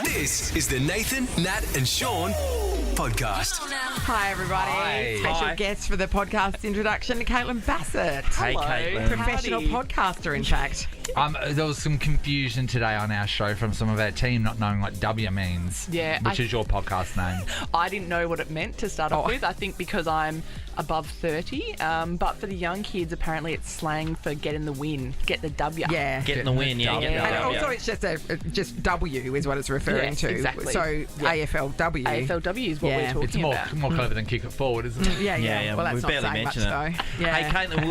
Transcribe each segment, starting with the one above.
This is the Nathan, Nat and Sean podcast. Hi, everybody. Hi. Special Hi. guest for the podcast introduction, Caitlin Bassett. Hey, Hello. Caitlin. Professional podcaster, in fact. There was some confusion today on our show from some of our team not knowing what Dubya means. Yeah, which is your podcast name. I didn't know what it meant to start off with. I think because I'm above 30. But for the young kids, apparently it's slang for get in the win, get the W. Yeah. Getting the win, yeah. Getting the And W. also, it's just W is what it's referring Yes, to. exactly. So Yeah. AFLW. AFLW is what Yeah. we're talking It's more about. more clever than kick it forward, isn't it? Yeah. Yeah. Well, that's we not barely saying much, mentioned though. it. Yeah. Hey, Caitlin,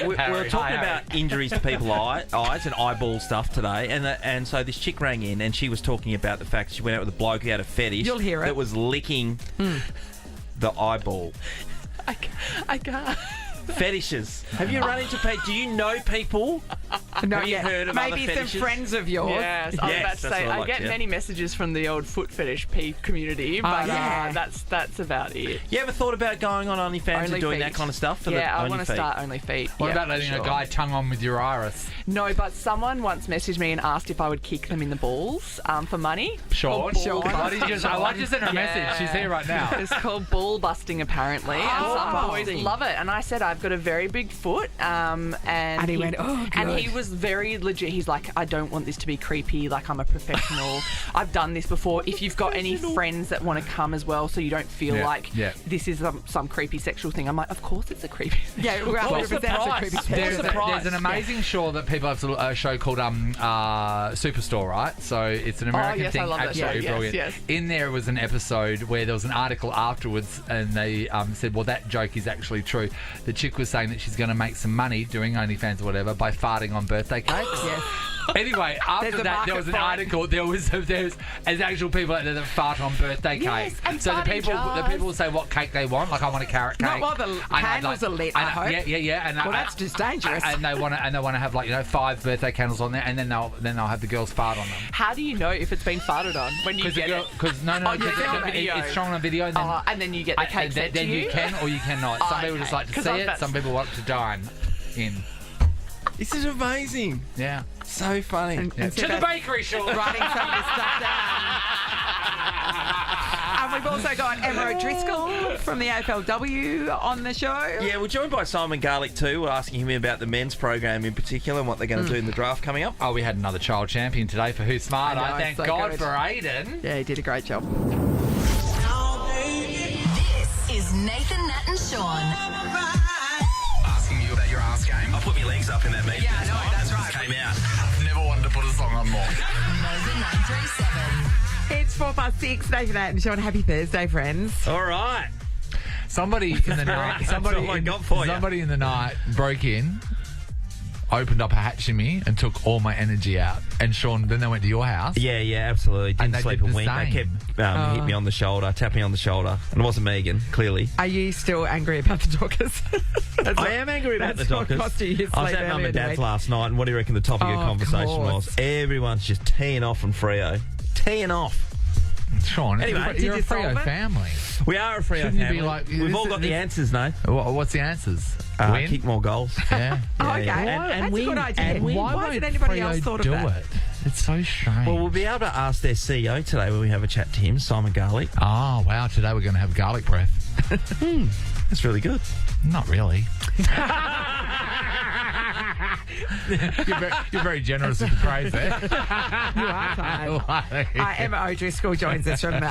we were talking about injuries to people's eyes and eyeball stuff today, and so this chick rang in and she was talking about the fact she went out with a bloke who had a fetish. You'll hear it. That was licking the eyeball. I can't. Fetishes. Have you run into people? Do you know people? No, Have you heard of maybe other some fetishes? friends of yours. Yes, I was Yes, about to that's say what I I like, get yeah. many messages from the old foot fetish community, but yeah. that's about it. You ever thought about going on OnlyFans and Only doing feet. that kind of stuff? For Yeah, the I want Only to feet? start only feet. What Yeah, about for letting a sure. guy tongue on with your iris? No, but someone once messaged me and asked if I would kick them in the balls for money. Sean? Sean. Why did you just, I just sent her a message. She's here right now. It's called ball busting, apparently, and some boys love it. And I said I've got a very big foot, and he went, "Oh, and good." he was very legit. He's like, I don't want this to be creepy. Like, I'm a professional. I've done this before. If you've got any friends that want to come as well, so you don't feel like this is some creepy sexual thing. I'm like, of course it's a creepy. Yeah, we're What's the 100% a price? creepy What's There's, the person. price? there's an amazing show that people have a show called Superstore, right? So it's an American yes, thing. I love that show. Absolutely Yes, brilliant. yes. In there was an episode where there was an article afterwards, and they said, "Well, that joke is actually true." The chick was saying that she's going to make some money doing OnlyFans or whatever by farting on birthday cakes. Yes. Anyway, after There's a that, there market was an for it. article. There's actual people out there that fart on birthday Yes, cake. and So the farting people jars. will say what cake they want. Like, I want a carrot cake. Not while the And candles are lit, I hope. Yeah. And Well, that's just dangerous. And they want to have 5 birthday candles on there, and then they'll have the girls fart on them. How do you know if it's been farted on when you get it? Because no, Oh, you film it, video. it's shown on video. And then, And then you get the cake sent to then you can or you cannot. Some people just like to 'Cause see I was it. about Some to- people want to dine in. This is amazing. Yeah. So funny. And To so the that's bakery, Sean. writing some of this stuff down. And we've also got Emma O'Driscoll from the AFLW on the show. Yeah, we're joined by Simon Garlick too. We're asking him about the men's program in particular and what they're going to do in the draft coming up. Oh, we had another child champion today for Who's Smarter. I know, Thank so God good. for Aiden. Yeah, he did a great job. This is Nathan, Nat and Sean. Asking you about your ass game. I put my legs up in that meeting. Yeah, no, that's right. Came out. Never wanted to put a song on more. Nova 937. It's 6:04, Nathan, Nat and Sean. Happy Thursday, friends. All right. Somebody in the night. That's all I got for you. Somebody in the night broke in, opened up a Hatchimmy, and took all my energy out. And Sean, then they went to your house. Yeah, absolutely. And Didn't they sleep did a the wink. They same. kept hit me on the shoulder, tapped me on the shoulder. And it wasn't Megan, clearly. Are you still angry about the Dockers? I am angry about the that's what Dockers. cost you your I was sleep at Mum earlier and in the Dad's week. last night, and what do you reckon the topic Oh, of of conversation course. was? Everyone's just teeing off from Freo. Teeing off. Sean, Anyway, you're did a you solve Freo it? family. We are a Freo Shouldn't you be family. like- We've all this- got the this- answers, no? What's the answers? Win? Kick more goals. Yeah. Oh, okay. And That's win. a good idea. And win. Why won't hasn't anybody else Freo thought of do that? it? It's so strange. Well, we'll be able to ask their CEO today when we have a chat to him, Simon Garlick. Oh, wow. Today we're going to have garlic breath. That's really good. Not really. You're very generous with the praise there. You are, Ty. Emma O'Driscoll joins us from the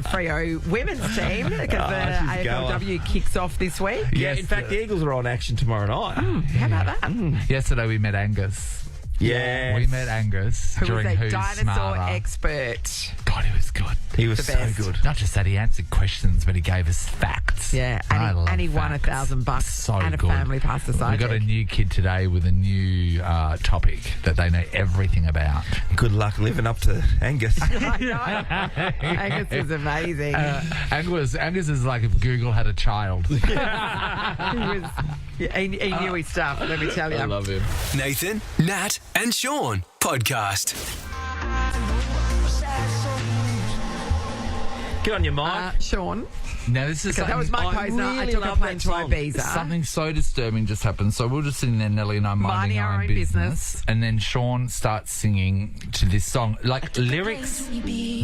Freo women's team because the she's AFLW kicks off this week. Yeah, in fact, the Eagles are on action tomorrow night. How about that? Yesterday we met Angus. Yeah. We met Angus Who was during a Who's dinosaur Smarter. expert. God, he was good. He was The so best. good. Not just that, he answered questions, but he gave us facts. Yeah, I love and he won facts. $1,000 So and a good. family pass to We got a Sajik. new kid today with a new topic that they know everything about. Good luck living up to Angus. I know. Angus is amazing. Angus is like if Google had a child. he knew his stuff, let me tell you. I love him. Nathan, Nat and Sean podcast. Get on your mic. Sean, Now, this is That was Mike Posner. I really took a love plane that to song. Ibiza. Something so disturbing just happened. So we're just sitting there, Nelly and I, minding our own business. And then Sean starts singing to this song. Like, lyrics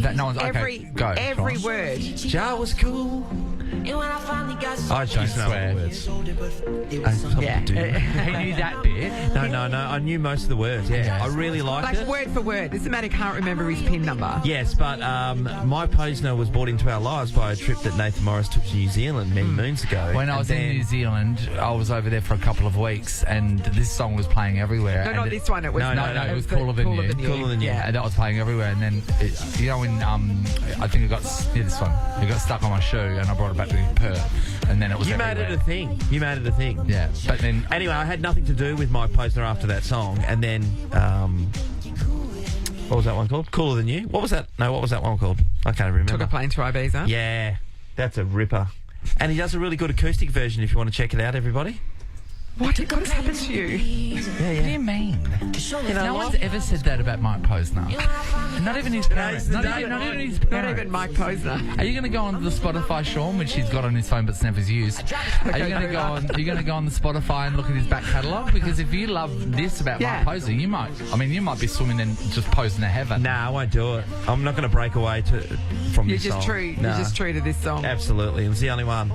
that no one's... Okay, go, every Sean. word. Jar was cool. I just know swear. the words. Yeah. He knew that bit. No. I knew most of the words. Yeah, I really liked Like it. word for word. Doesn't matter, can't remember his PIN number. Yes, but Mike Posner was brought into our lives by a trip that Nathan Morris took to New Zealand many moons ago. When I was in New Zealand, I was over there for a couple of weeks, and this song was playing everywhere. No, and not this one. It was No, it was Cooler Than You. Cooler Than You. Yeah, and that was playing everywhere. And then, when I think it got this one, it got stuck on my shoe, and I brought it back to Perth, and then it was. You made it a thing. Yeah, but then Anyway, I had nothing to do with Mike Posner after that song, and then what was that one called? Cooler Than You. What was that? No, what was that one called? I can't remember. Took a plane to Ibiza. Yeah, that's a ripper. And he does a really good acoustic version if you want to check it out, everybody. What has happened to you? what do you mean? No one's ever said that about Mike Posner. Not even his parents. Not even his parents. Not even Mike Posner. Are you going to go on the Spotify, Sean, which he's got on his phone but's never used? Are you going to go on? Are you going to go on the Spotify and look at his back catalogue? Because if you love this about Mike Posner, you might be swimming in just Posner heaven. Nah, I won't do it. I'm not going to break away from You're this just song. true. You're just true to this song. Absolutely, it's the only one.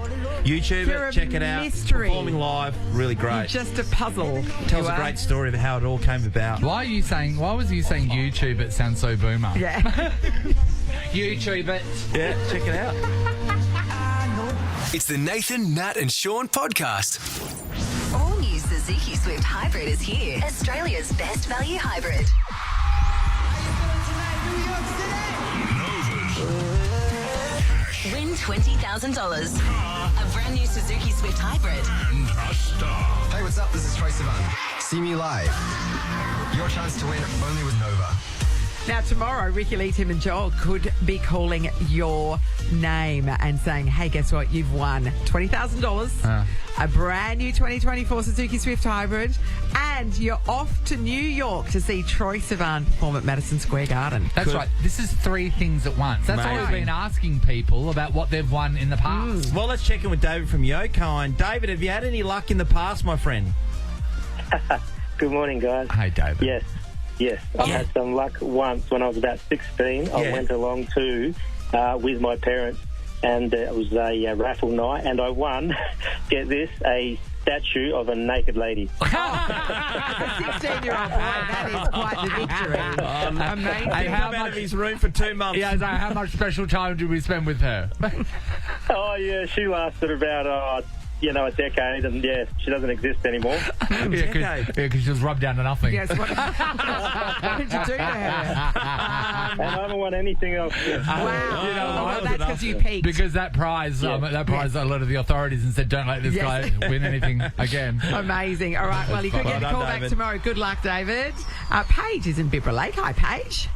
YouTube You're it, check it out. mystery. Performing live, really great. You're just a puzzle. Tells You a are. great story of how it all came about. Why was you saying YouTube it sounds so boomer? Yeah. YouTube it. Yeah, check it out. It's the Nathan, Nat and Sean podcast. All new Suzuki Swift Hybrid is here. Australia's best value hybrid. Win $20,000. A brand new Suzuki Swift Hybrid. Hey, what's up? This is Troy Sivan. See me live. Your chance to win only with Nova. Now, tomorrow, Ricky Lee, Tim and Joel could be calling your name and saying, hey, guess what? You've won $20,000, a brand new 2024 Suzuki Swift Hybrid, and you're off to New York to see Troy Sivan perform at Madison Square Garden. That's right. This is 3 things at once. That's all we've been asking people about what they've won in the past. Well, let's check in with David from Yokine. David, have you had any luck in the past, my friend? Good morning, guys. Hey, David. Yes. I had some luck once when I was about 16. I went along to with my parents, and it was a raffle night, and I won, get this, a statue of a naked lady. A 16-year-old boy, that is quite the victory. Amazing. And how out of his room for 2 months. Yeah, so how much special time did we spend with her? Oh, yeah, she lasted about... a decade, and she doesn't exist anymore. Because she was rubbed down to nothing. Yes, what did you do to her? And I haven't won anything else. Wow. Well, that's because you peaked. Because that prize alerted the authorities and said, don't let this guy win anything again. Amazing. All right, well, you could get a call back tomorrow. Good luck, David. Paige is in Bibra Lake. Hi, Paige.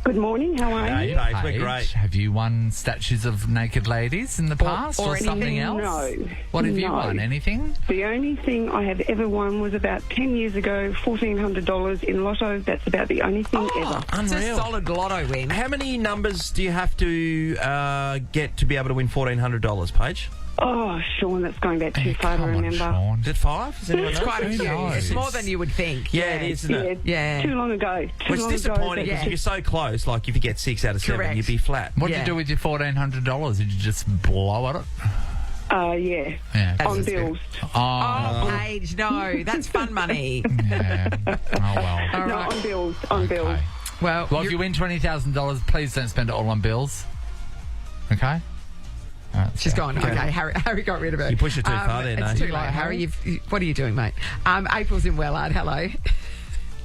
Good morning, how are you? Hey, we're great. Have you won statues of naked ladies in the past or something else? No. What have you won? Anything? The only thing I have ever won was about 10 years ago, $1,400 in Lotto. That's about the only thing ever. It's a Unreal. solid lotto win. How many numbers do you have to get to be able to win $1,400, Paige? Oh, Sean, that's going back too far to remember. Sean. Is it 5? Is anyone It's know? quite a few. It's more than you would think. Yeah, it is, isn't it? Yeah. Too long ago. Well, it's disappointing because if you're so close, like if you get 6 out of 7, Correct. you'd be flat. What did you do with your $1,400? Did you just blow at it? Yeah. On bills. Oh, Paige, no. That's fun money. Yeah. Oh, well. All No, right. on bills. On bills. Okay. Well, Well, if you win $20,000, please don't spend it all on bills. Okay? All right, she's gone. Okay, Harry got rid of her. You pushed it too far there, It's Nate. too late, Harry. What are you doing, mate? April's in Wellard. Hello.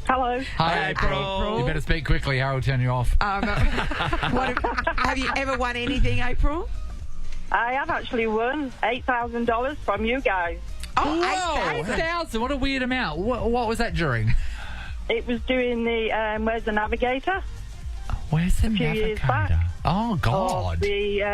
Hello. Hi, April. You better speak quickly. Harry will turn you off. Have you ever won anything, April? I have actually won $8,000 from you guys. Oh, 8,000. What a weird amount. What was that during? It was doing the Where's the Navigator? Where's the few years Navigator? back. Oh, God. You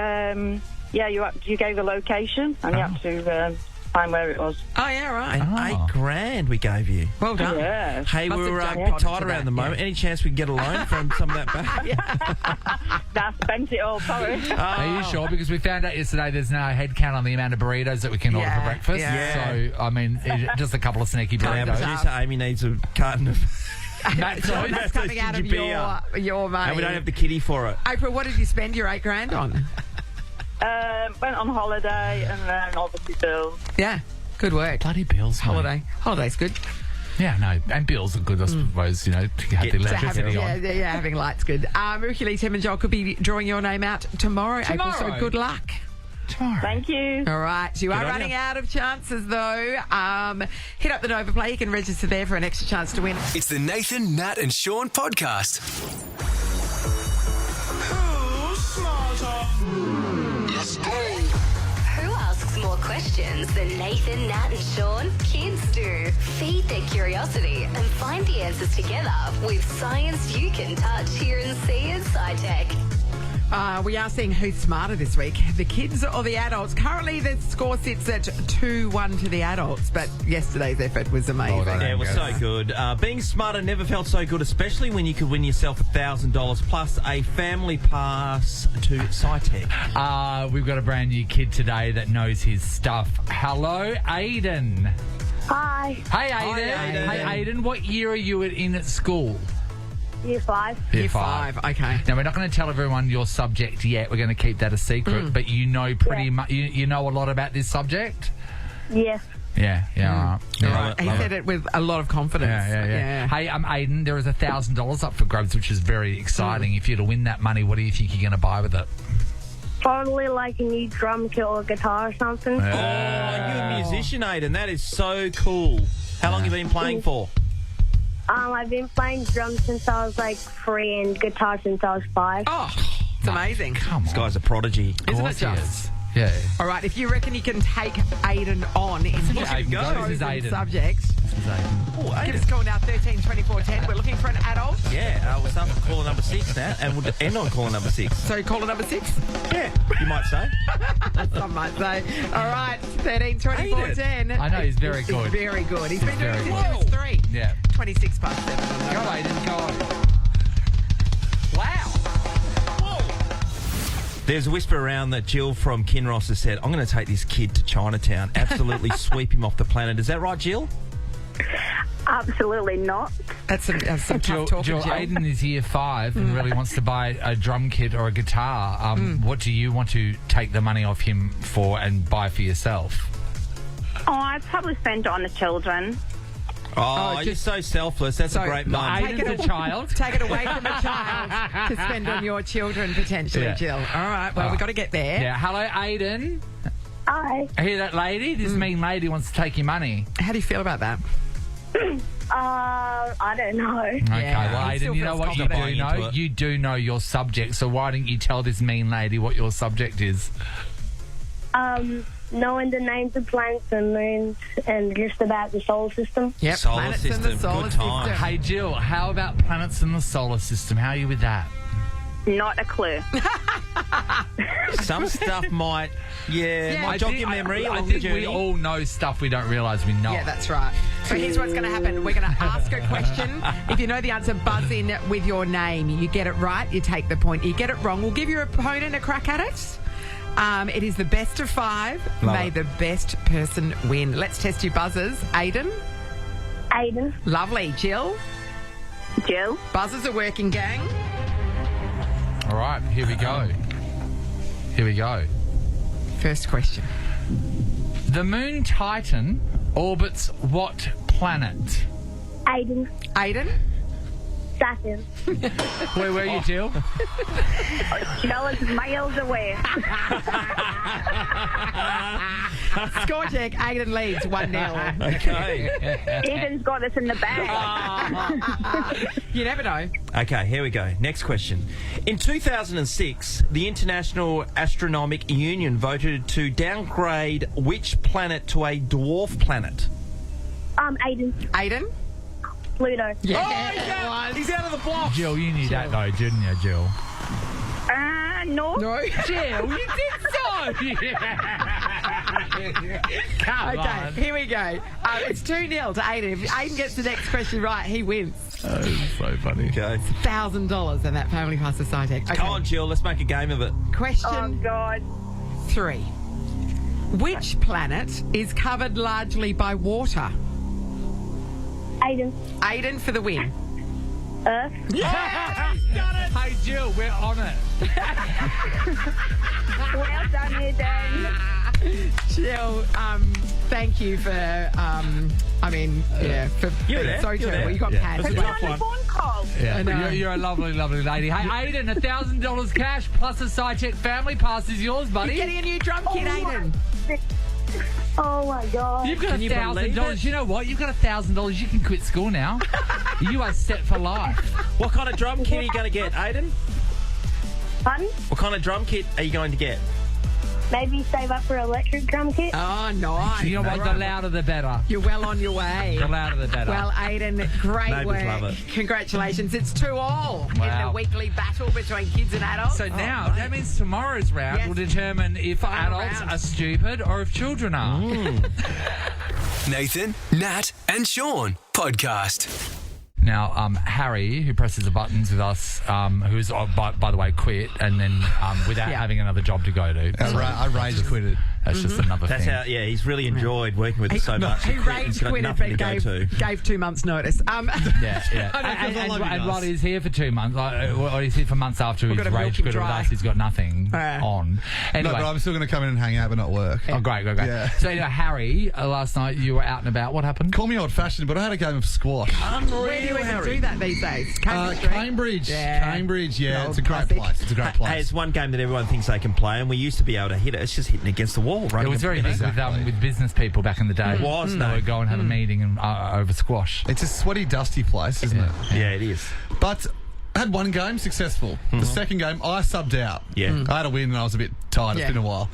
gave a location and you had to find where it was. Oh, yeah, right. $8,000 we gave you. Well done. Yeah. Hey, Must we're have a bit jackpotted tight for around that, the moment. yeah. Any chance we can get a loan from some of that back? I spent it all, sorry. Are you sure? Because we found out yesterday there's no head count on the amount of burritos that we can order for breakfast. Yeah. So, I mean, just a couple of sneaky Our burritos. producer Amy needs a carton of... That's coming out of your money. And we don't have the kitty for it. April, what did you spend your $8,000 on? Went on holiday and then obviously bills. Yeah, good work. Bloody bills, mate. Holiday. Holiday's good. Yeah, no, and bills are good, I suppose, you know, to have the electricity on. Yeah, having lights good. Hercules, Tim and Joel could be drawing your name out tomorrow, April, so good luck. Tomorrow. Thank you. All right, you are running out of chances though. Hit up the Nova Play. You can register there for an extra chance to win. It's the Nathan, Nat and Sean podcast. Who's smarter? Let's go. Who asks more questions than Nathan, Nat and Sean? Kids do. Feed their curiosity and find the answers together with science you can touch, hear and see at SciTech. We are seeing who's smarter this week, the kids or the adults. Currently, the score sits at 2-1 to the adults, but yesterday's effort was amazing. Yeah, it was so good. Being smarter never felt so good, especially when you could win yourself $1,000 plus a family pass to SciTech. We've got a brand new kid today that knows his stuff. Hello, Aiden. Hi. Hey, Aiden. Hey, Aiden, what year are you in at school? Year 5. Year 5. Okay. Now, we're not going to tell everyone your subject yet. We're going to keep that a secret, but you know pretty much, you know a lot about this subject? Yes. Yeah, all right. He said it with a lot of confidence. Yeah. Hey, Aiden, there is $1,000 up for grabs, which is very exciting. If you're to win that money, what do you think you're going to buy with it? Probably like a new drum kit or guitar or something. Oh, you're a musician, Aiden. That is so cool. How long have you been playing for? I've been playing drums since I was like 3 and guitar since I was 5. Oh, it's amazing. Come on. This guy's a prodigy. Isn't it just? Yeah. All right, if you reckon you can take Aiden on in his chosen subject, Oh, give us a call now, 13 24 10. We're looking for an adult. Yeah, we're starting with caller number 6 now, and we'll end on caller number 6. So caller number 6? Yeah, you might say. Some might say. All right, 13 24 10. I know, he's very good. He's very good. He's been doing it very since he was 3. Yeah. 26 past 7. Go, Aiden, go on. Wow. There's a whisper around that Jill from Kinross has said, I'm going to take this kid to Chinatown, absolutely sweep him off the planet. Is that right, Jill? Absolutely not. That's some tough Jill, talk, Jill, Aiden is year 5 and really wants to buy a drum kit or a guitar. What do you want to take the money off him for and buy for yourself? Oh, I'd probably spend it on the children. Oh, you're so selfless. That's a great mum. Aiden's a child. Take it away from a child to spend on your children, potentially, Jill. All right, well, we've got to get there. Yeah, hello, Aiden. Hi. I hear that lady? This mean lady wants to take your money. How do you feel about that? I don't know. Okay, Yeah, well, he still Aiden, you know feels what you confident. do know? You do know your subject, so why don't you tell this mean lady what your subject is? Knowing the names of planets and moons and just about the solar system. Yep, Solar planets in system, the solar good system. time. Hey, Jill, how about planets in the solar system? How are you with that? Not a clue. Some stuff might, might jog your memory I along think the journey. we all know stuff we don't realise we know. Yeah, that's right. So here's what's going to happen. We're going to ask a question. If you know the answer, buzz in with your name. You get it right, you take the point. You get it wrong, we'll give your opponent a crack at it. It is the best of 5. May the best person win. Let's test your buzzers. Aiden? Aiden. Lovely. Jill? Jill. Buzzers are working, gang. All right, here we go. First question. The moon Titan orbits what planet? Aiden. Aiden? Saturn. Where were you, Jill? Jealous miles away. Score check. Aiden leads 1-0. Okay. Aiden's got us in the bag. You never know. Okay, here we go. Next question. In 2006, the International Astronomical Union voted to downgrade which planet to a dwarf planet? Aiden. Aiden? Pluto. Yeah. He's out of the block. Jill, you knew that though, didn't you, Jill? No. No. Jill, you did so! Come Okay, on. here we go. It's 2-0 to Aiden. If Aiden gets the next question right, he wins Oh, so funny. Okay. $1,000 and that Family Pass to SciTech. Okay. Come on, Jill. Let's make a game of it. Question Oh, God. 3. Which planet is covered largely by water? Aiden. Aiden for the win. Earth. Hey, Jill, we're on it. Well done, you Dan. Jill, thank you for, for You're there. so You're terrible. there. You got Yeah. passed. It was a tough one. Phone call. Yeah, I know. you're a lovely, lovely lady. Hey, Aiden, $1,000 cash plus a SciTech Family Pass is yours, buddy. You're getting a new drum kit, Aiden. Oh, my God. You've got Can you believe $1,000. it? You know what? You've got $1,000. You can quit school now. You are set for life. What kind of drum kit are you going to get, Aiden? Pardon? What kind of drum kit are you going to get? Maybe save up for an electric drum kit. Oh, nice. You know what? The louder the better. You're well on your way. The louder the better. Well, Aiden, great Neighbours work. love it. Congratulations. It's 2-2 in Wow. the weekly battle between kids and adults. So now, that means tomorrow's round Yes. will determine if Final adults round. are stupid or if children are. Nathan, Nat, and Sean podcast. Now, Harry, who presses the buttons with us, who's, by the way, quit, and then without having another job to go to. I rage quitted. That's just another That's thing. how, he's really enjoyed working with us so much. He He's rage got quitted, nothing but to go to. gave 2 months' notice. Yeah. And while us. he's here for 2 months, or he's here for months after his gotta milk rage him quit with dry. us, he's got nothing Yeah. on. Anyway. No, but I'm still going to come in and hang out, but not work. Oh, great. Yeah. So, Harry, last night you were out and about. What happened? Call me old-fashioned, but I had a game of squash. Where do you even do that these days? Cambridge Street? Cambridge. Yeah. Cambridge, yeah. Old It's a great classic. place. It's a great place. Hey, it's one game that everyone thinks they can play, and we used to be able to hit it. It's just hitting against the wall. It was very big with business people back in the day. It was, They no. would go and have a meeting and over squash. It's a sweaty, dusty place, isn't it? Yeah, it is. But I had one game successful. The second game, I subbed out. Yeah. I had a win and I was a bit tired. Yeah. It's been a while.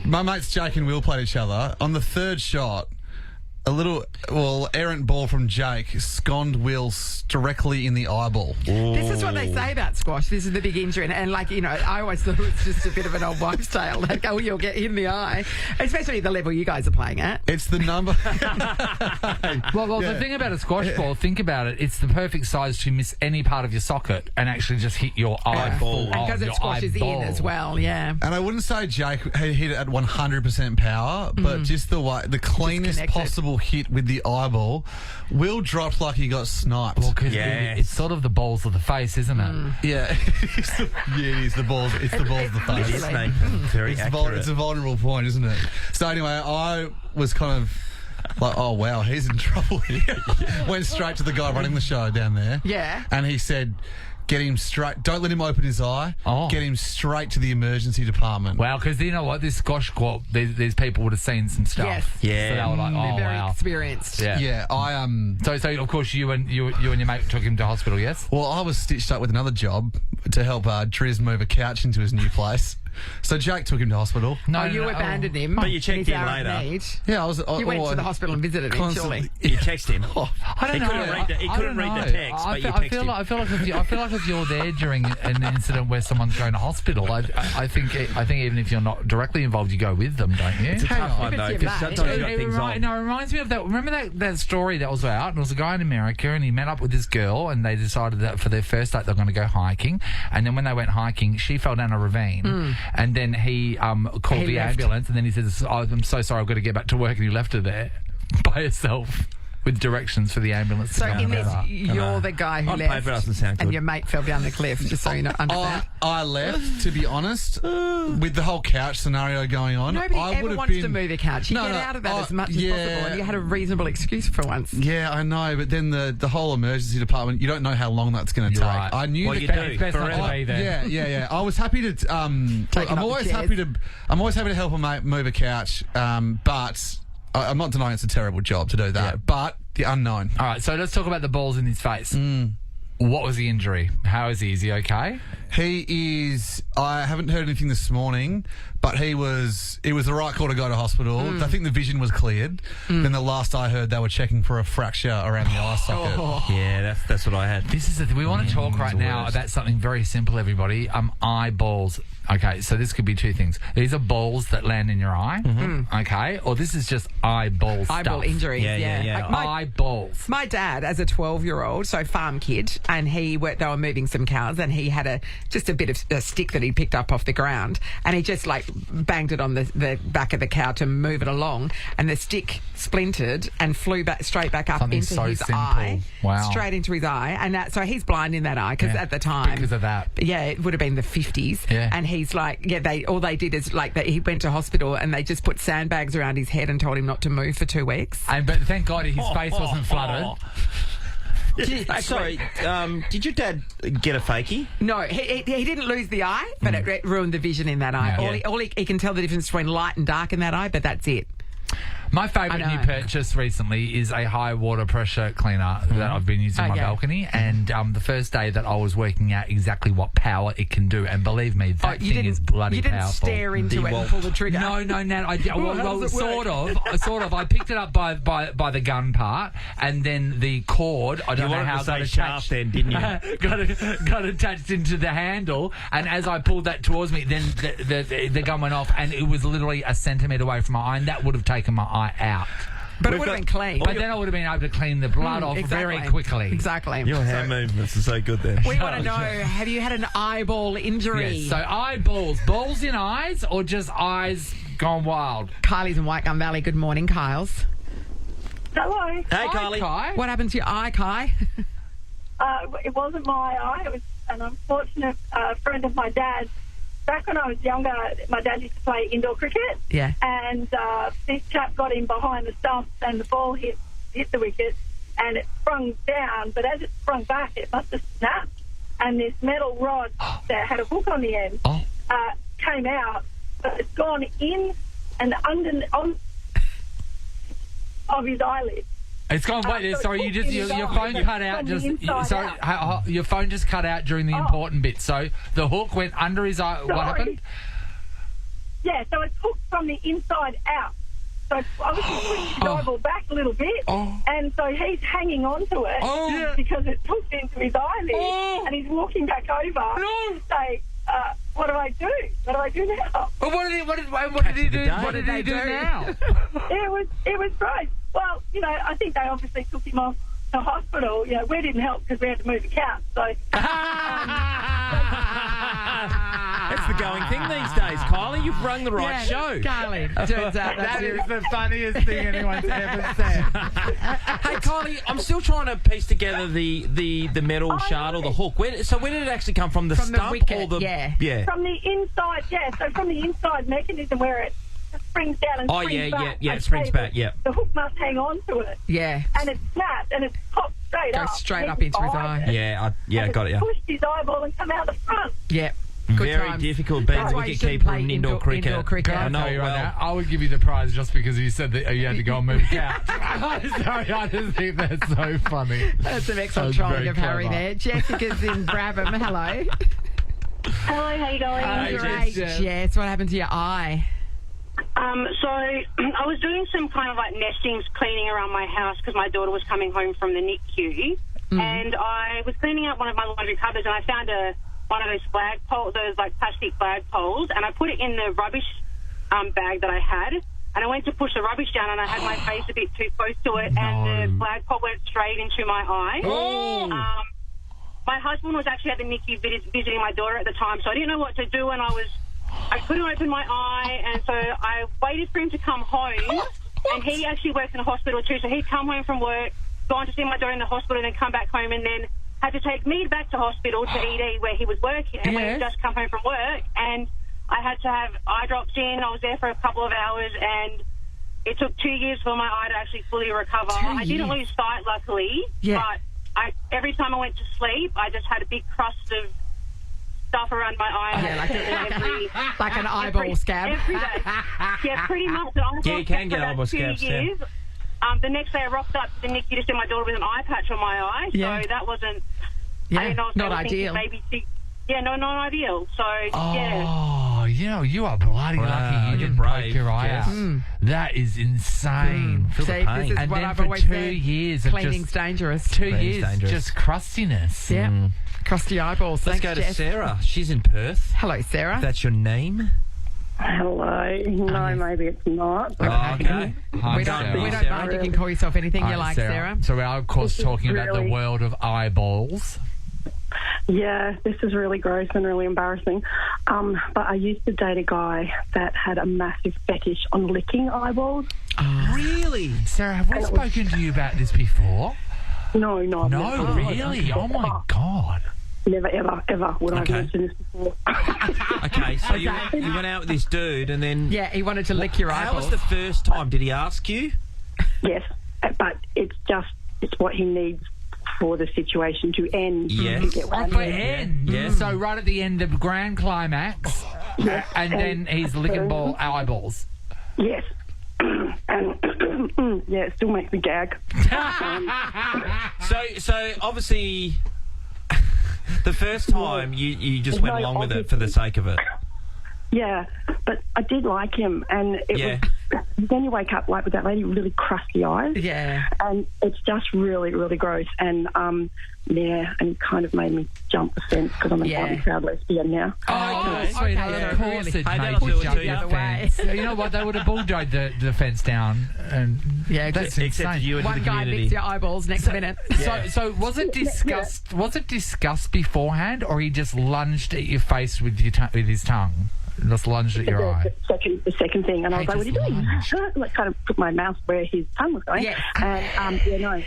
My mates Jake and Will played each other. On the third shot, a little, errant ball from Jake sconned Will directly in the eyeball. This is what they say about squash. This is the big injury. And I always thought it was just a bit of an old wives' tale. Like, oh, you'll get in the eye. Especially at the level you guys are playing at. It's the number. Well, Yeah. the thing about a squash ball, think about it, it's the perfect size to miss any part of your socket and actually just hit your eyeball. And because it squashes in as well, yeah. And I wouldn't say Jake had hit it at 100% power, but just the cleanest connected. possible hit with the eyeball. Will dropped like he got sniped. Well, because Yes. it's sort of the balls of the face, isn't it? Yeah. It is the balls. It's the balls of the face. It is, Nathan. Very accurate. It's a vulnerable point, isn't it? So anyway, I was kind of like, oh wow, he's in trouble here. Went straight to the guy running the show down there. Yeah. And he said, get him straight. Don't let him open his eye. Oh. Get him straight to the emergency department. Wow, because you know what? This squash court, these people would have seen some stuff. Yes. Yeah. So they were like, They're oh, very wow. experienced. Yeah. Yeah, So of course you and your mate took him to hospital, yes? Well, I was stitched up with another job to help Driz move a couch into his new place. So Jake took him to hospital. Oh, you abandoned him. But you checked his in hour of later. need. Yeah, I was. You went to the hospital and visited him, surely. You text him. I don't He know. couldn't read the- he I couldn't don't read the know. text, but you I text feel him. like I feel like if you're there during an incident where someone's going to hospital, I think even if you're not directly involved, you go with them, don't you? It's a tough one, If though, it's your because mate. sometimes you got things on. No, it reminds me of that. Remember that story that was out? And it was a guy in America, and he met up with this girl, and they decided that for their first date they're going to go hiking. And then when they went hiking, she fell down a ravine, and then he called the left. ambulance, and then he says, oh, "I'm so sorry, I've got to get back to work," and he left her there by herself with directions for the ambulance. So to come in and this, get her. you're the guy who On left, paper, it doesn't sound and good. your mate fell down the cliff. Just so you know, understand. I left, to be honest, with the whole couch scenario going on. Nobody I ever would have wants been, to move a couch. You No, get no, out of that I- as much yeah. as possible, and you had a reasonable excuse for once. Yeah, I know, but then the whole emergency department, you don't know how long that's going to You're take. right. I knew Well, the you ca- do. It's best not to Forever. be there. Yeah. I was happy to. Taking I'm up the always chairs. happy to. I'm always happy to help a mate move a couch. But I'm not denying it's a terrible job to do that. Yeah. But the unknown. All right, so let's talk about the balls in his face. What was the injury? How is he? Is he okay? He is. I haven't heard anything this morning, But it was the right call to go to hospital. I think the vision was cleared. Then the last I heard, they were checking for a fracture around the eye socket. Yeah, that's what I had. This is we want to talk right now about something very simple, everybody. Eyeballs. Okay, so this could be two things. These are balls that land in your eye, okay? Or this is just eyeball stuff. Eyeball injuries, yeah. Like eyeballs. My dad, as a 12-year-old, so farm kid, and they were moving some cows, and he had just a bit of a stick that he picked up off the ground, and he just like banged it on the back of the cow to move it along, and the stick splintered and flew straight back up Something into so his simple. eye. Wow. Straight into his eye, and so he's blind in that eye because at the time, because of that, it would have been the 50s, and he's like, all they did is like he went to hospital and they just put sandbags around his head and told him not to move for 2 weeks. But thank God his face wasn't flooded. Sorry, did your dad get a fakie? No, he didn't lose the eye, but it ruined the vision in that eye. All he can tell the difference between light and dark in that eye, but that's it. My favourite new purchase recently is a high water pressure cleaner that I've been using on my balcony. And the first day that I was working out exactly what power it can do, and believe me, that thing is bloody powerful. You didn't stare into it and pull the trigger. No, Nat. Sort of. I picked it up by the gun part, and then the cord. I don't know how it got attached. Then, didn't you? got attached into the handle, and as I pulled that towards me, then the gun went off, and it was literally a centimetre away from my eye, and that would have taken my eye out. But it would have been clean. But then I would have been able to clean the blood off very quickly. Exactly. Your hand movements are so good there. We want to know, have you had an eyeball injury? Yes, so eyeballs. Balls in eyes or just eyes gone wild? Kylie's in Whitegum Valley. Good morning, Kyles. Hello. Hey, Kylie. Kai. What happened to your eye, Kai? It wasn't my eye. It was an unfortunate friend of my dad's. Back when I was younger, my dad used to play indoor cricket. Yeah. And this chap got in behind the stumps and the ball hit the wicket and it sprung down. But as it sprung back, it must have snapped. And this metal rod that had a hook on the end came out. But it's gone in and under of his eyelid. It's gone. Wait, sorry. Your phone cut out. Your phone just cut out during the important bit. So the hook went under his eye. What happened? Yeah, so it's hooked from the inside out. So I was just pushing his eyeball back a little bit, and so he's hanging on to it because it's hooked into his eyelid, and he's walking back over to say, "What do I do? What do I do now?" Well, what did he do? What did he do now? It was great. Well, I think they obviously took him off to hospital. We didn't help because we had to move the couch. So that's the going thing these days, Kylie. You've rung the right show. Kylie, turns out that is the funniest thing anyone's ever said. Hey, Kylie, I'm still trying to piece together the metal shard or the hook. Where did it actually come from? The stump the wicket, or the yeah. From the inside, So from the inside mechanism where it springs down and springs back. It springs back, The hook must hang on to it. Yeah. And it snapped and it popped straight up. Goes straight up into his eye. I got it. Yeah. Pushed his eyeball and come out the front. Yep. Very difficult being the wicketkeeper in indoor cricket. I know you well. I would give you the prize just because you said that you had to go and move the couch. Sorry, I just think that's so funny. That's some excellent trolling of Harry there. Jessica's in Brabham. Hello. Hello, how you going? Great, Jess. What happened to your eye? So I was doing some kind of like nestings, cleaning around my house because my daughter was coming home from the NICU, and I was cleaning out one of my laundry cupboards and I found one of those flagpoles, those like plastic flagpoles, and I put it in the rubbish bag that I had, and I went to push the rubbish down and I had my face a bit too close to it, and the flagpole went straight into my eye. My husband was actually at the NICU visiting my daughter at the time, so I didn't know what to do, and I couldn't open my eye, and so I waited for him to come home, and he actually works in a hospital too, so he'd come home from work, gone to see my daughter in the hospital, and then come back home, and then had to take me back to hospital to ED where he was working, and when he'd just come home from work, and I had to have eye drops in. I was there for a couple of hours, and it took 2 years for my eye to actually fully recover. I didn't lose sight, luckily, but every time I went to sleep, I just had a big crust of stuff around my eye. Like an eyeball scab. Every day. Yeah, pretty much. You can get eyeball scabs. The next day I rocked up to the NICU to see my daughter with an eye patch on my eye, so that wasn't... I didn't know not ideal. not ideal. So, you are bloody lucky you didn't break your eye out. That is insane. Feel the pain. This is and what then I've for always 2 said, years of cleaning's dangerous. 2 years, just crustiness. Yeah. Crusty eyeballs. Let's Thanks, go to Jess. Sarah. She's in Perth. Hello, Sarah. If that's your name. Hello. No, maybe it's not. Okay. Hi, We Sarah. don't mind. You can call yourself anything you Hi, like, Sarah. So we are, of course, This is talking about the really- world of eyeballs. Yeah, this is really gross and really embarrassing. But I used to date a guy that had a massive fetish on licking eyeballs. Really? Sarah, have we spoken to you about this before? No, I've No, never. really? Oh, my God. Never, ever would I have mentioned this before. Okay, so you went out with this dude and then... Yeah, he wanted to lick your How eyeballs. was the first time? Did he ask you? Yes, but it's what he needs for the situation to end. Yes. To get what For I need. end. Yeah. So right at the end of grand climax, Yes. and then he's licking eyeballs. Yes. And yeah, it still makes me gag. So obviously, the first time you just went along with it for the sake of it. Yeah, but I did like him, and it was. Then you wake up like with that lady with really crusty eyes. Yeah, and it's just really, really gross. And and it kind of made me jump the fence because I'm an out and proud lesbian now. Oh, sweetheart, of course it Hey, made that'll you do it jump to you. the fence. You know what? They would have bulldozed the fence down, and that's Accepted insane. you into one the guy community. licks your eyeballs next minute. So was it discussed? Was it discussed beforehand, or he just lunged at your face with his tongue? Just lunged at your eye. The second thing, and I was like, "What are you doing?" Like, kind of put my mouth where his tongue was going. Yes. And no,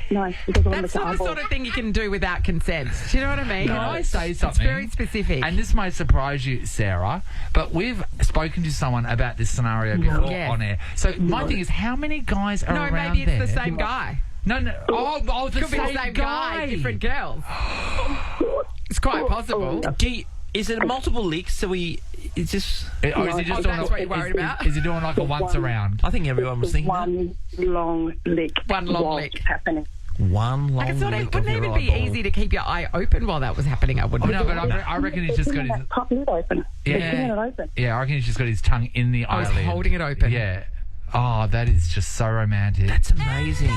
because I want That's to not the sort of thing you can do without consent. Do you know what I mean? Can I say something? It's very specific. And this may surprise you, Sarah, but we've spoken to someone about this scenario before on air. So my thing is, how many guys are around maybe it's there? the same guy. No. Oh, the Could be the same guy, different girls. It's quite possible. Is it multiple licks? So it's just. Or is he just doing that's what you're worried about? Is he doing like a once around? I think everyone was thinking one long lick. One long while lick. it's happening. one long Like it's not, lick it of wouldn't your even be eyeball. easy to keep your eye open while that was happening. I wouldn't. No, but I reckon he's just got his. That top lid open. Yeah. Keeping it open. Yeah, I reckon he's just got his tongue in the I was eyelid. holding it open. Yeah. Oh, that is just so romantic. That's amazing.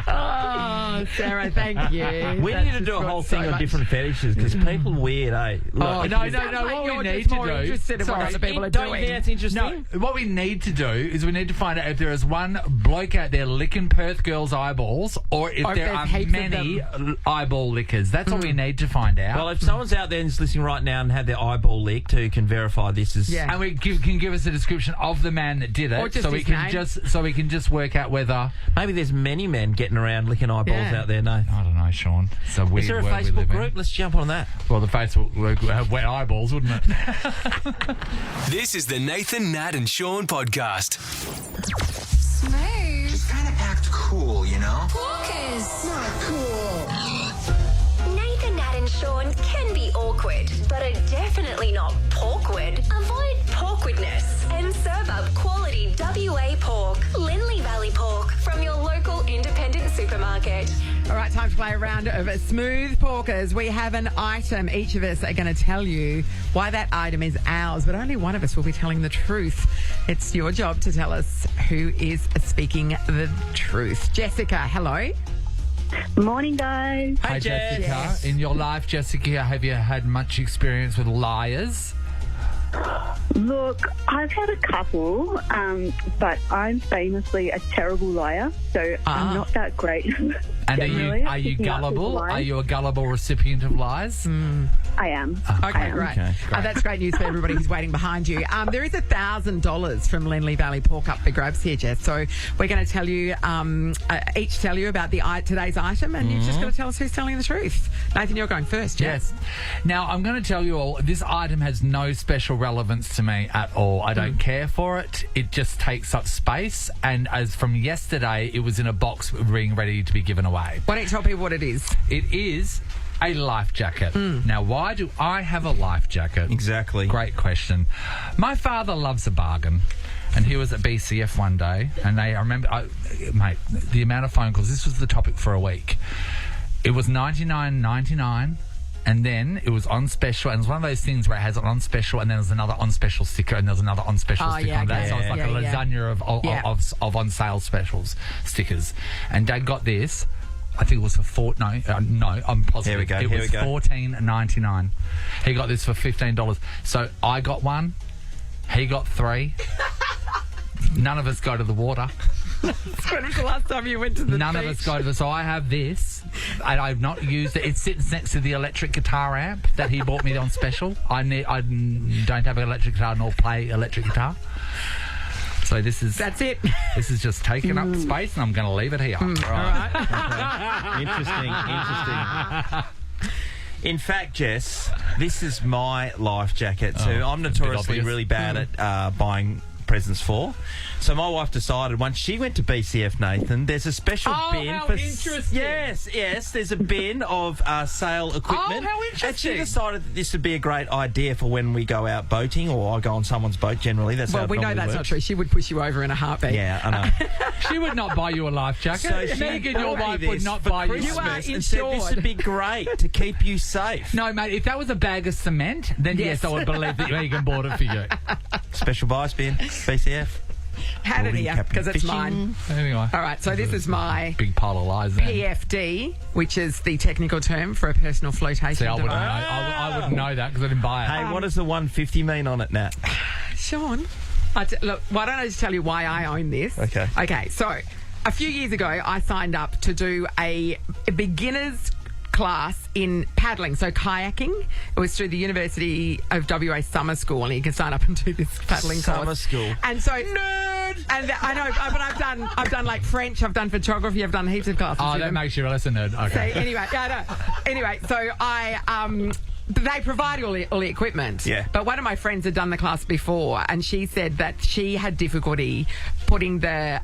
Oh, Sarah, thank you. We need to do a whole thing on different fetishes because people are weird, eh? Look, Oh, no. What we need to do. Interested in what other people are don't you doing. think that's interesting? No, what we need to do is we need to find out if there is one bloke out there licking Perth girls' eyeballs or if there there's are heaps of many eyeball lickers. That's what we need to find out. Well, if someone's out there and is listening right now and had their eyeball licked, who can verify this is... Yeah. and we can give us a description of the man that did it, Or just so we his can name. just work out whether. Maybe there's many men getting around licking eyeballs out there, no? I don't know, Sean. It's a weird Is there a world we Facebook live in. group? Let's jump on that. Well, the Facebook group would have wet eyeballs, wouldn't it? This is the Nathan, Nat and Sean podcast. Smooth. Just kind of act cool, you know? Walkers. Not cool. Nathan, Nat and Sean can be awkward, but are definitely not porkward. Avoid porkwardness and serve up quality WA pork, Linley Valley pork from your local independent supermarket. All right, time to play a round of Smooth Porkers. We have an item. Each of us are going to tell you why that item is ours, but only one of us will be telling the truth. It's your job to tell us who is speaking the truth. Jessica, hello. Morning, guys. Hi, Jessica. Yes. In your life, Jessica, have you had much experience with liars? Look, I've had a couple, but I'm famously a terrible liar, so I'm not that great. And generally. are you Picking up gullible? people's lies. Are you a gullible recipient of lies? I am. Okay, great. Okay, great. That's great news for everybody who's waiting behind you. There is $1,000 from Linley Valley Pork up for grabs here, Jess. So we're going to tell you, each tell you about today's item, and you've just got to tell us who's telling the truth. Nathan, you're going first, Yes. Now, I'm going to tell you all, this item has no special relevance to me at all. I don't care for it. It just takes up space. And as from yesterday, it was in a box being ready to be given away. Why don't you tell people what it is? It is a life jacket. Now, why do I have a life jacket? Exactly. Great question. My father loves a bargain. And he was at BCF one day, and I remember, mate, the amount of phone calls, this was the topic for a week. It was $99.99. And then it was on special, and it was one of those things where it has an on special, and then there's another on special sticker, and there's another on special sticker on that. So it's like a lasagna of on sale specials stickers. And Dad got this. I think it was for no, I'm positive. Here we go. It was $14.99. He got this for $15. So I got one. He got 3. None of us go to the water. When was the last time you went to the beach? None of us go to the... So I have this, and I've not used it. It sits next to the electric guitar amp that he bought me on special. I don't have an electric guitar nor play electric guitar. So this is... That's it. This is just taking up space, and I'm going to leave it here. Right. Interesting. In fact, Jess, this is my life jacket too. I'm notoriously really bad at buying presents for. So my wife decided once she went to BCF, Nathan, there's a special bin. How for interesting. Yes, there's a bin of sale equipment. Oh, how interesting. And she decided that this would be a great idea for when we go out boating, or I go on someone's boat generally. That's how it we know normally that's works. not true. She would push you over in a heartbeat. Yeah, I know. She would not buy you a life jacket. So Megan, your wife would not buy you You are and said this insured. would be great to keep you safe. No, mate, if that was a bag of cement, then yes I would believe that Megan bought it for you. Special buys bin, BCF. Had it here, because it's mine. Anyway. All right, so this is my big pile of lies then. PFD, which is the technical term for a personal flotation See, I wouldn't know. device. I wouldn't know that because I didn't buy it. Hey, what does the 150 mean on it, Nat? Sean, look, why don't I just tell you why I own this? Okay. Okay, so a few years ago, I signed up to do a beginner's class in paddling, so kayaking. It was through the University of WA summer school, and you can sign up and do this paddling course. Summer school. And so, nerd. And I know, but I've done like French, I've done photography, I've done heaps of classes. Oh, that makes you a lesson nerd. Okay. So anyway, anyway, so they provide all the equipment. Yeah. But one of my friends had done the class before, and she said that she had difficulty putting the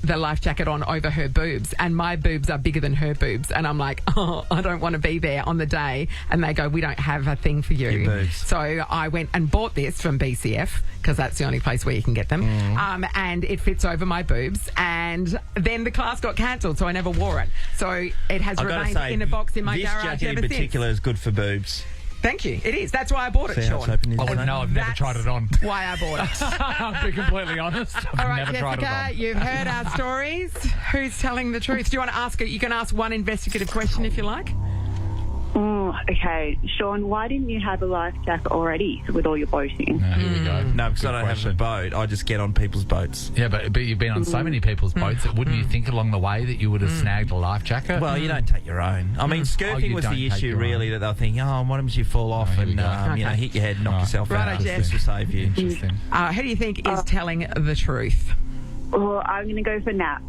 life jacket on over her boobs, and my boobs are bigger than her boobs, and I'm like, oh, I don't want to be there on the day, and they go, we don't have a thing for you. Your boobs. So I went and bought this from BCF because that's the only place where you can get them, and it fits over my boobs, and then the class got cancelled, so I never wore it. So it has remained in a box in my garage ever since. This jacket in particular is good for boobs. Thank you. It is. That's why I bought it, See how it's Sean. open, is I it? wouldn't know. I've never tried it on. Why I bought it. I'll be completely honest. I've All right, never tried it Jessica, on. you've heard our stories. Who's telling the truth? Do you want to ask? You can ask one investigative question if you like. Okay, Sean, why didn't you have a life jacket already with all your boating? Here we go. No, because Good I don't question. have a boat. I just get on people's boats. Yeah, but you've been on so many people's boats. Wouldn't you think along the way that you would have snagged a life jacket? Well, you don't take your own. I mean, skirting you was don't the take issue, your really, that they're thinking, what happens if you fall off here we and go. you know, hit your head, knock yourself Righto, out. Jess. This will save you. Interesting. Who do you think is telling the truth? Well, I'm going to go for Nat.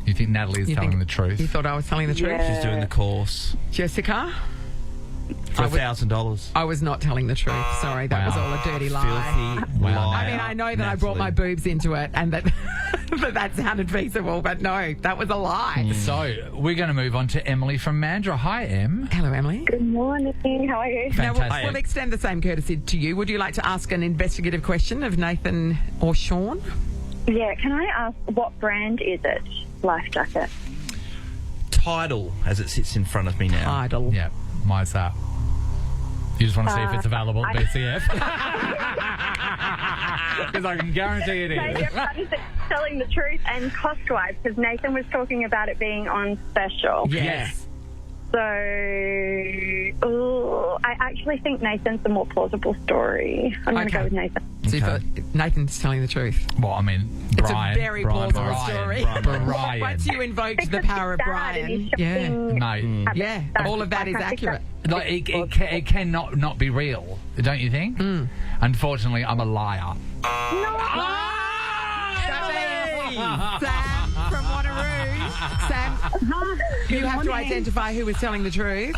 You think Natalie is telling the truth? You thought I was telling the truth? Yeah. She's doing the course Jessica? for $1,000. I was not telling the truth. Sorry, that was all a dirty lie. Filthy liar. I mean, I know that I brought my boobs into it and that that sounded feasible, but no, that was a lie. So, we're going to move on to Emily from Mandurah. Hi, Em. Hello, Emily. Good morning. How are you? Now, Fantastic. we'll extend the same courtesy to you. Would you like to ask an investigative question of Nathan or Sean? Yeah, can I ask what brand is it? Life jacket. Tidal, as it sits in front of me now. Idle. Yeah, why's that? You just want to see if it's available at BCF? Because I can guarantee it Maybe is. everybody's telling the truth and cost-wise, because Nathan was talking about it being on special. Yes. So, I actually think Nathan's the more plausible story. I'm going to go with Nathan. So you thought Nathan's telling the truth. Well, I mean, It's Brian. a very plausible story. Brian. Once you invoked the power of Brian, yeah, No. yeah, all of that is accurate. Like, it cannot not be real, don't you think? Unfortunately, I'm a liar. Sam from Wanneroo. Sam, you have to identify who was telling the truth.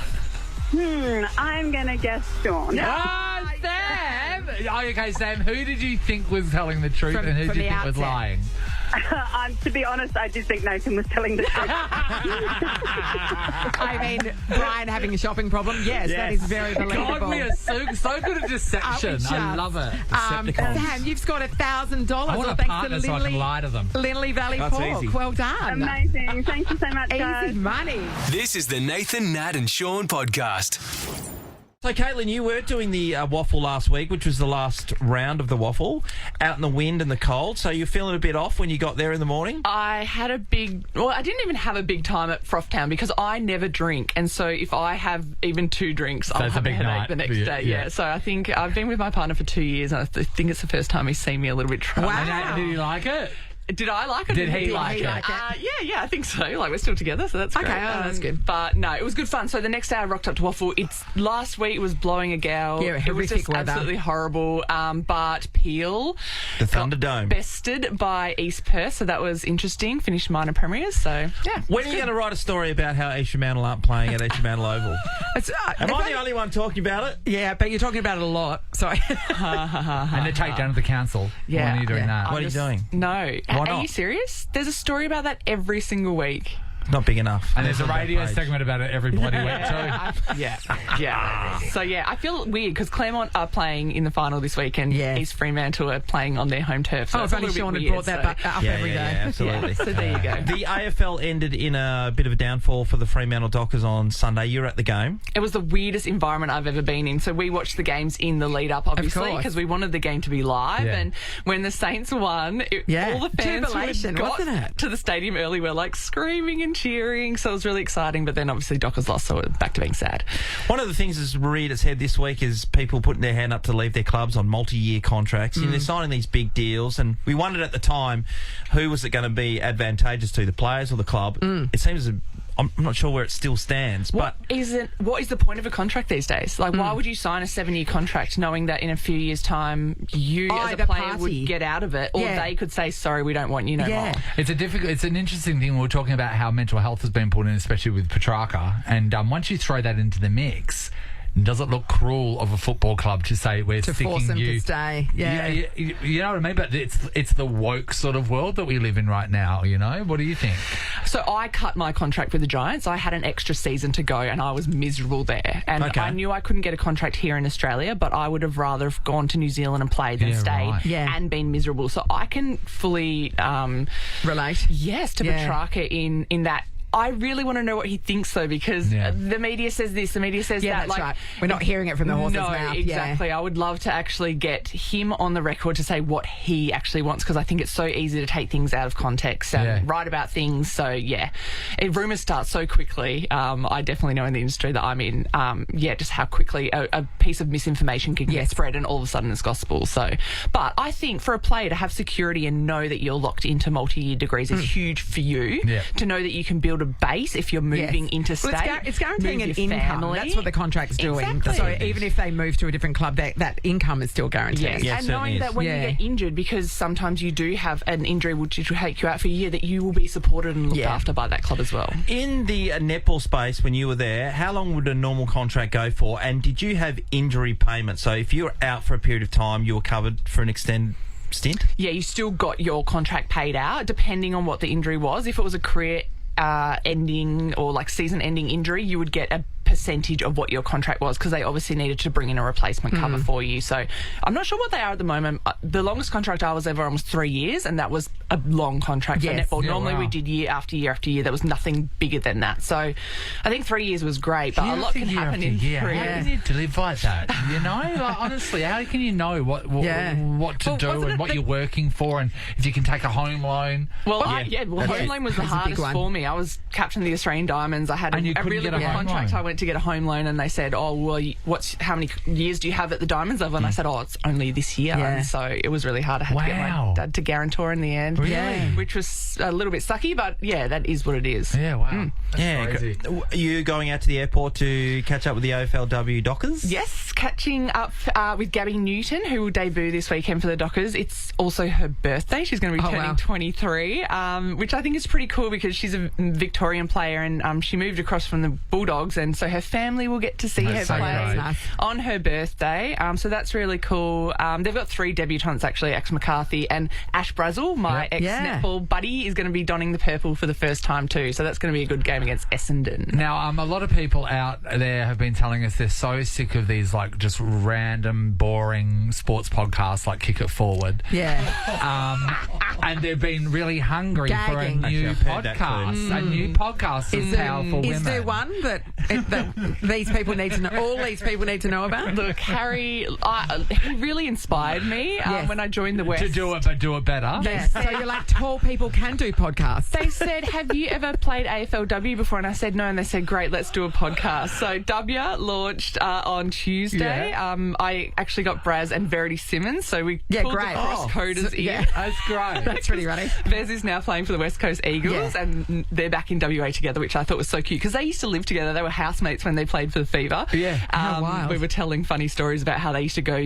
I'm going to guess Sean. Ah, Sam! Oh, okay, Sam, who did you think was telling the truth and who from did you the think was outset. lying? To be honest, I did think Nathan was telling the truth. I mean, Brian having a shopping problem. Yes, that is very believable. God, we are so good at deception. I love it. Sam, you've scored $1,000. I want a partner so I can lie to them. Lindley Valley That's Pork. easy. Well done. Amazing. Thank you so much, guys. Easy money. This is the Nathan, Nat and Sean podcast. So, Caitlin, you were doing the waffle last week, which was the last round of the waffle, out in the wind and the cold. So you're feeling a bit off when you got there in the morning? I had I didn't even have a big time at Frothtown because I never drink. And so if I have even 2 drinks, I'll have a headache the next day. Yeah. So I think I've been with my partner for 2 years and I think it's the first time he's seen me a little bit drunk. Wow. Did you like it? Did I like it? Did he like it? Yeah, I think so. Like, we're still together, so that's great. Okay, that's good. But no, it was good fun. So the next day I rocked up to Waffle. Last week it was blowing a gale. Yeah, it was just weather. absolutely horrible. But Peel, the Thunderdome, bested by East Perth, so that was interesting. Finished minor premiers, so yeah. When are you going to write a story about how East Fremantle aren't playing at East Fremantle Oval? Am I the only one talking about it? Yeah, but you're talking about it a lot. Sorry. And the takedown of the council. Yeah. When are you doing that? What are you doing? No. Why Are not? you serious? There's a story about that every single week. Not big enough. And there's a radio segment about it every bloody week too. Yeah. So, yeah, I feel weird because Claremont are playing in the final this week and East Fremantle are playing on their home turf. So if only Sean had brought that up every day. Yeah, absolutely. So there you go. The AFL ended in a bit of a downfall for the Fremantle Dockers on Sunday. You were at the game. It was the weirdest environment I've ever been in. So we watched the games in the lead up, obviously, because we wanted the game to be live. And when the Saints won, all the fans who got to the stadium early were like screaming and cheering. So it was really exciting. But then obviously Dockers lost, so back to being sad. One of the things that's reared its head this week is people putting their hand up to leave their clubs on multi-year contracts. You know, they're signing these big deals, and we wondered at the time who was it going to be advantageous to, the players or the club. It seems I'm not sure where it still stands. What is the point of a contract these days? Like, why would you sign a 7-year contract knowing that in a few years' time you as a player would get out of it, or they could say, sorry, we don't want you no more? It's an interesting thing. We're talking about how mental health has been put in, especially with Petrarca, and once you throw that into the mix, does it look cruel of a football club to say we're sticking force them you to stay? You know what I mean? But it's the woke sort of world that we live in right now. You know, what do you think? So I cut my contract with the Giants. I had an extra season to go, and I was miserable there. And I knew I couldn't get a contract here in Australia, but I would have rather have gone to New Zealand and played than stayed and been miserable. So I can fully relate. Yes, to Petrarca in that. I really want to know what he thinks, though, because the media says this, the media says that. That's like, right. We're not hearing it from the horse's mouth. No, exactly. I would love to actually get him on the record to say what he actually wants, because I think it's so easy to take things out of context and write about things. So, rumours start so quickly. I definitely know in the industry that I'm in, just how quickly a piece of misinformation can get spread and all of a sudden it's gospel. So, but I think for a player to have security and know that you're locked into multi-year degrees is huge for you, to know that you can build a base if you're moving interstate. Well, it's guaranteeing an income. Family. That's what the contract's doing. Exactly. So even if they move to a different club, that income is still guaranteed. Yes, and knowing that when you get injured, because sometimes you do have an injury which will take you out for a year, that you will be supported and looked after by that club as well. In the netball space, when you were there, how long would a normal contract go for? And did you have injury payments? So if you were out for a period of time, you were covered for an extended stint? Yeah, you still got your contract paid out, depending on what the injury was. If it was a career ending or like season ending injury, you would get a percentage of what your contract was, because they obviously needed to bring in a replacement cover for you. So I'm not sure what they are at the moment. The longest contract I was ever on was 3 years, and that was a long contract for netball. Normally we did year after year after year. There was nothing bigger than that. So I think 3 years was great, but a lot can happen in 3 years. How can you live like that? You know, like, honestly, how can you know what to do and what you're working for, and if you can take a home loan? Well, home loan was the hardest for me. I was captain of the Australian Diamonds. I had a really good contract. I went to get a home loan, and they said, "Oh, well, how many years do you have at the Diamonds level?" And I said, "Oh, it's only this year." And so it was really hard. I had to get my dad to guarantor in the end, which was a little bit sucky, but that is what it is. Yeah, wow. That's crazy. Are you going out to the airport to catch up with the AFLW Dockers? Yes, catching up with Gabby Newton, who will debut this weekend for the Dockers. It's also her birthday. She's going to be turning 23, which I think is pretty cool, because she's a Victorian player, and she moved across from the Bulldogs, and so her family will get to see her play on her birthday. So that's really cool. They've got 3 debutants, actually, Ax McCarthy and Ash Brazel, my my ex-netball buddy, is going to be donning the purple for the first time too. So that's going to be a good game against Essendon. Now, a lot of people out there have been telling us they're so sick of these, like, just random, boring sports podcasts like Kick It Forward. Yeah. And they've been really hungry for a new podcast. A new podcast of powerful women. Is there one that these people need to know? All these people need to know about? Look, Harry, he really inspired me when I joined the West. To do it, but do it better. Yes. So you're like, tall people can do podcasts. They said, have you ever played AFLW before? And I said no, and they said, great, let's do a podcast. So Dubya launched on Tuesday. I actually got Braz and Verity Simmons, so we pulled the cross-coders in. Yeah, that's great. That's pretty funny. Bez is now playing for the West Coast Eagles, and they're back in WA together, which I thought was so cute, because they used to live together. They were housemates when they played for the Fever. Yeah. How wild. We were telling funny stories about how they used to go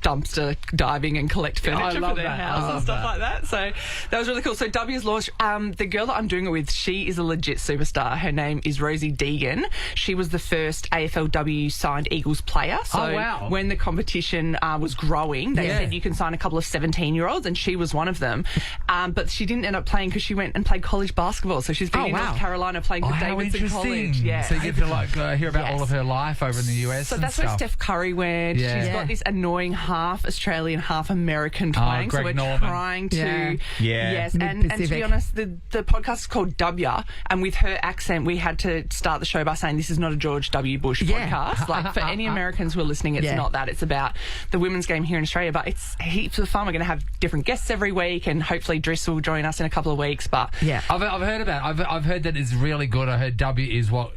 dumpster diving and collect furniture for their house and stuff like that. So that was really cool. So W's launched. The girl that I'm doing it with, she is a legit superstar. Her name is Rosie Deegan. She was the first AFLW signed Eagles player. So when the competition was growing, they said you can sign a couple of 17-year-olds, and she was one of them. But she didn't end up playing because she went and played college basketball. So she's been in North Carolina playing for Davidson College. Yeah. So you get to hear about all of her life over in the US. So and that's stuff. where Steph Curry went. Yeah. She's got this annoying half Australian, half American twang. Greg so we're Norman. trying to yes. And to be honest, the podcast is called Dubya, and with her accent, we had to start the show by saying this is not a George W. Bush podcast. Like, for any Americans who are listening, it's not that. It's about the women's game here in Australia, but it's heaps of fun. We're going to have different guests every week, and hopefully Driss will join us in a couple of weeks. But I've heard about it. I've heard that it's really good. I heard W is what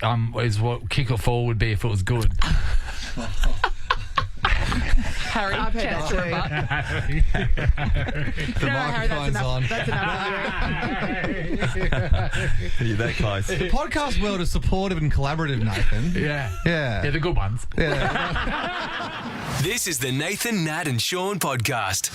Kick It Forward would be if it was good. Harry, I've heard that too. The microphone's on. That's enough. You're that close. The podcast world is supportive and collaborative, Nathan. Yeah. Yeah. The good ones. Yeah. This is the Nathan, Nat and Sean podcast.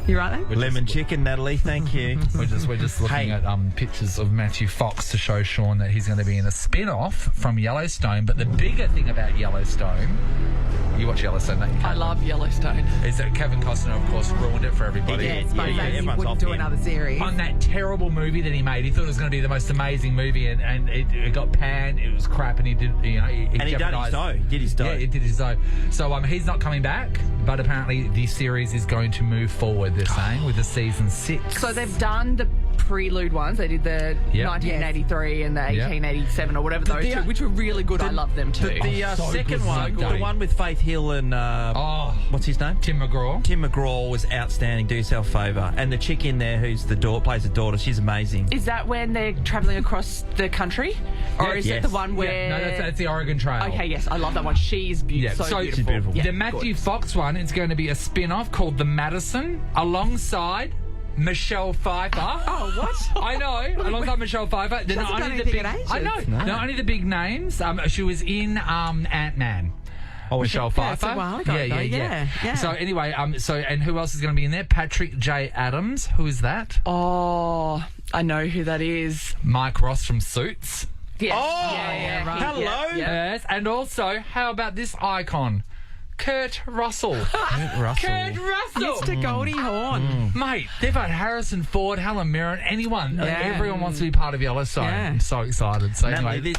You right there? Lemon chicken, Natalie, thank you. We're just looking at pictures of Matthew Fox to show Sean that he's going to be in a spin-off from Yellowstone. But the bigger thing about Yellowstone, you watch Yellowstone, don't you? I love Yellowstone. Is that Kevin Costner, of course, ruined it for everybody. He everyone's wouldn't off do him. another series. On that terrible movie that he made, he thought it was going to be the most amazing movie, and it got panned. It was crap, and he did, he And he did his dough. Yeah, he did his dough. So he's not coming back, but apparently the series is going to move forward, they're saying, with the season 6. So they've done the prelude ones. They did the 1983 and the 1887 or whatever those two, which were really good. I love them too. The So second good, one, so the one with Faith Hill and what's his name? Tim McGraw. Tim McGraw was outstanding. Do yourself a favour. And the chick in there who's plays the daughter, she's amazing. Is that when they're travelling across the country, or is it the one where? No, that's the Oregon Trail. Okay, yes, I love that one. She's beautiful. So beautiful. She's beautiful. The Matthew Fox one is going to be a spin-off called The Madison, alongside Michelle Pfeiffer. Oh, what? I know. Alongside Michelle Pfeiffer. They're not only the big. I know. Not only the big names. She was in Ant-Man. Oh, Michelle Pfeiffer. That's a while ago, yeah. So anyway, and who else is going to be in there? Patrick J. Adams. Who is that? Oh, I know who that is. Mike Ross from Suits. Yes. Oh, right. hello. Yeah. Yes, and also, how about this icon? Kurt Russell. Kurt Russell. Mr. Goldie Hawn. Mate, they've had Harrison Ford, Helen Mirren, anyone. Everyone wants to be part of Yellowstone. I'm so excited. So anyway,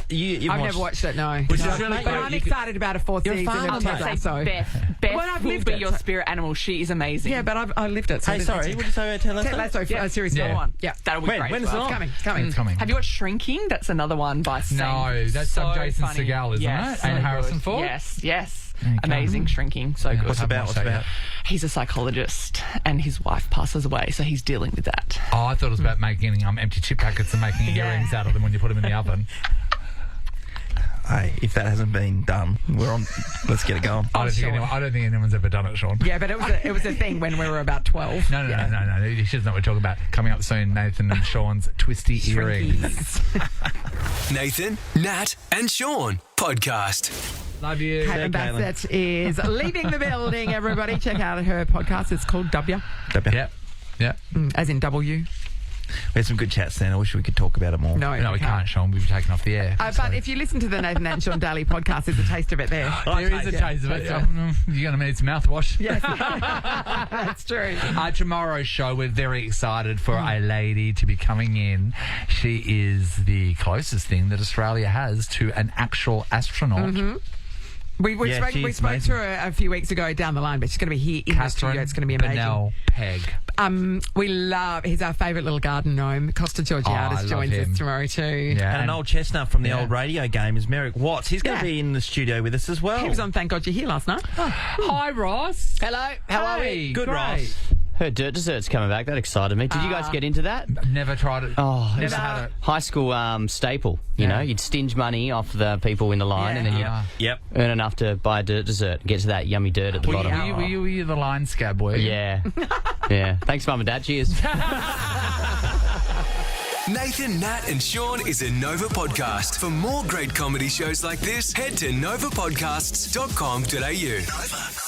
I've never watched it, no. Which is really but I'm excited about a fourth season of Ted Lasso. Beth will be your spirit animal. She is amazing. Yeah, but I lived it. So Hey, sorry, what did you say about Ted Lasso? Ted Lasso series 4. Yeah, that'll be great. When is it on? It's coming. it's coming. Have you watched Shrinking? That's another one by Sam. No, that's so Jason funny. Segel, isn't it? So And Harrison good. Ford? Yes. Amazing Shrinking. So good. What's about? He's a psychologist and his wife passes away, so he's dealing with that. Oh, I thought it was about making empty chip packets and making earrings out of them when you put them in the oven. Hey, if that hasn't been done, we're on. Let's get it going. I don't think anyone's ever done it, Sean. Yeah, but it was a thing when we were about 12. No. You should know what we're talking about. Coming up soon, Nathan and Sean's twisty earrings. Nathan, Nat and Sean podcast. Love you. Caitlin Bassett is leaving the building, everybody. Check out her podcast. It's called Dubya. Yeah. As in W. We had some good chats then. I wish we could talk about it more. No, we can't, Sean. We've taken off the air. But if you listen to the Nathan Nat and Sean Daily podcast, there's a taste of it there. There is a taste of it. You're going to need some mouthwash. Yes, that's true. Tomorrow's show, we're very excited for a lady to be coming in. She is the closest thing that Australia has to an actual astronaut. Mm-hmm. We spoke to her a few weeks ago down the line, but she's going to be here in the studio. It's going to be amazing. Bernal Peg. He's our favourite little garden gnome. Costa Georgiadis joins us tomorrow too. Yeah. And an old chestnut from the old radio game is Merrick Watts. He's going to be in the studio with us as well. He was on Thank God You're Here last night. Hi, Ross. Hello. How are we? Good, Ross. Heard Dirt Dessert's coming back. That excited me. Did you guys get into that? Never tried it. Oh, never had it. High school staple. You know, you'd stinge money off the people in the line, and then you'd earn enough to buy a dirt dessert. Get to that yummy dirt at the bottom. Were you the line scab, were you? Yeah. Yeah. Thanks, Mum and Dad. Cheers. Nathan, Nat and Sean is a Nova podcast. For more great comedy shows like this, head to novapodcasts.com.au. Nova.